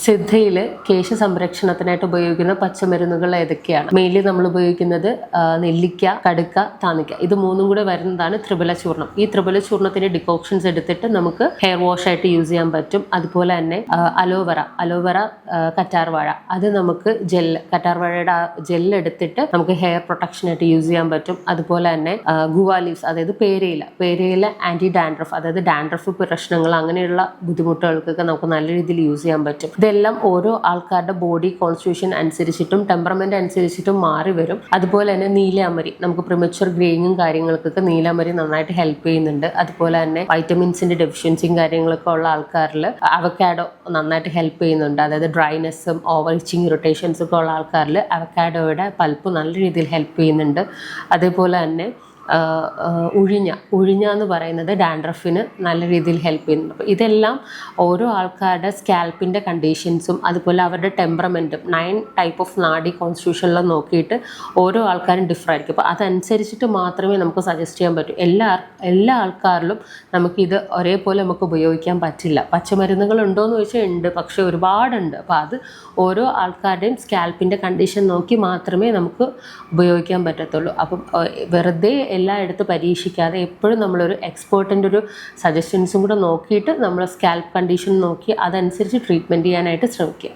സിദ്ധയിൽ കേശ സംരക്ഷണത്തിനായിട്ട് ഉപയോഗിക്കുന്ന പച്ചമരുന്നുകൾ ഏതൊക്കെയാണ്? മെയിൻലി നമ്മൾ ഉപയോഗിക്കുന്നത് നെല്ലിക്ക, കടുക്ക, താന്നിക്ക. ഇത് മൂന്നും കൂടെ വരുന്നതാണ് ത്രിബല ചൂർണം. ഈ ത്രിബല ചൂർണത്തിന്റെ ഡിക്കോക്ഷൻസ് എടുത്തിട്ട് നമുക്ക് ഹെയർ വാഷ് ആയിട്ട് യൂസ് ചെയ്യാൻ പറ്റും. അതുപോലെ തന്നെ അലോവെറ, കറ്റാർവാഴ, അത് നമുക്ക് കറ്റാർവാഴയുടെ ജെല്ല് എടുത്തിട്ട് നമുക്ക് ഹെയർ പ്രൊട്ടക്ഷൻ ആയിട്ട് യൂസ് ചെയ്യാൻ പറ്റും. അതുപോലെ തന്നെ ഗുവ ലീവ്സ്, അതായത് പേരയില ആന്റി ഡാൻഡ്രഫ്, അതായത് ഡാൻഡ്രഫ് പ്രശ്നങ്ങൾ അങ്ങനെയുള്ള ബുദ്ധിമുട്ടുകൾക്കൊക്കെ നമുക്ക് നല്ല രീതിയിൽ യൂസ് ചെയ്യാൻ പറ്റും. ഇതെല്ലാം ഓരോ ആൾക്കാരുടെ ബോഡി കോൺസ്റ്റിറ്റ്യൂഷൻ അനുസരിച്ചിട്ടും ടെമ്പറമെന്റ് അനുസരിച്ചിട്ടും മാറി വരും. അതുപോലെ തന്നെ നീലാമരി, നമുക്ക് പ്രിമച്വർ ഗ്രേയിങ്ങും കാര്യങ്ങൾക്കൊക്കെ നീലാമരി നന്നായിട്ട് ഹെൽപ്പ് ചെയ്യുന്നുണ്ട്. അതുപോലെ തന്നെ വൈറ്റമിൻസിന്റെ ഡെഫിഷ്യൻസിയും കാര്യങ്ങളൊക്കെ ഉള്ള ആൾക്കാരിൽ അവക്കാഡോ നന്നായിട്ട് ഹെൽപ്പ് ചെയ്യുന്നുണ്ട്. അതായത് ഡ്രൈനെസ്സും ഓവർ ഇച്ചിങ് ഇറിറ്റേഷൻസും ഒക്കെ ഉള്ള ആൾക്കാരിൽ അവക്കാഡോയുടെ പൾപ്പ് നല്ല രീതിയിൽ ഹെൽപ്പ് ചെയ്യുന്നുണ്ട്. അതേപോലെ തന്നെ ഉഴിഞ്ഞ എന്ന് പറയുന്നത് ഡാൻഡ്രഫിന് നല്ല രീതിയിൽ ഹെൽപ്പ് ചെയ്യുന്നുണ്ട്. അപ്പോൾ ഇതെല്ലാം ഓരോ ആൾക്കാരുടെ സ്കാൽപ്പിൻ്റെ കണ്ടീഷൻസും അതുപോലെ അവരുടെ ടെമ്പറമെൻറ്റും 9 ടൈപ്പ് ഓഫ് നാഡി കോൺസ്റ്റിറ്റ്യൂഷനിലും നോക്കിയിട്ട് ഓരോ ആൾക്കാരും ഡിഫർ ആയിരിക്കും. അപ്പോൾ അതനുസരിച്ചിട്ട് മാത്രമേ നമുക്ക് സജസ്റ്റ് ചെയ്യാൻ പറ്റൂ. എല്ലാ ആൾക്കാരിലും നമുക്കിത് ഒരേപോലെ നമുക്ക് ഉപയോഗിക്കാൻ പറ്റില്ല. പച്ചമരുന്നുകൾ ഉണ്ടോയെന്ന് ചോദിച്ചാൽ ഉണ്ട്, പക്ഷേ ഒരുപാടുണ്ട്. അപ്പോൾ അത് ഓരോ ആൾക്കാരുടെയും സ്കാൽപ്പിൻ്റെ കണ്ടീഷൻ നോക്കി മാത്രമേ നമുക്ക് ഉപയോഗിക്കാൻ പറ്റത്തുള്ളൂ. അപ്പം വെറുതെ എല്ലായിടത്തും പരീക്ഷിക്കാതെ എപ്പോഴും നമ്മളൊരു എക്സ്പേർട്ടിൻ്റെ ഒരു സജഷൻസും കൂടെ നോക്കിയിട്ട് നമ്മൾ സ്കാൽപ്പ് കണ്ടീഷൻ നോക്കി അതനുസരിച്ച് ട്രീറ്റ്മെൻറ്റ് ചെയ്യാനായിട്ട് ശ്രമിക്കുക.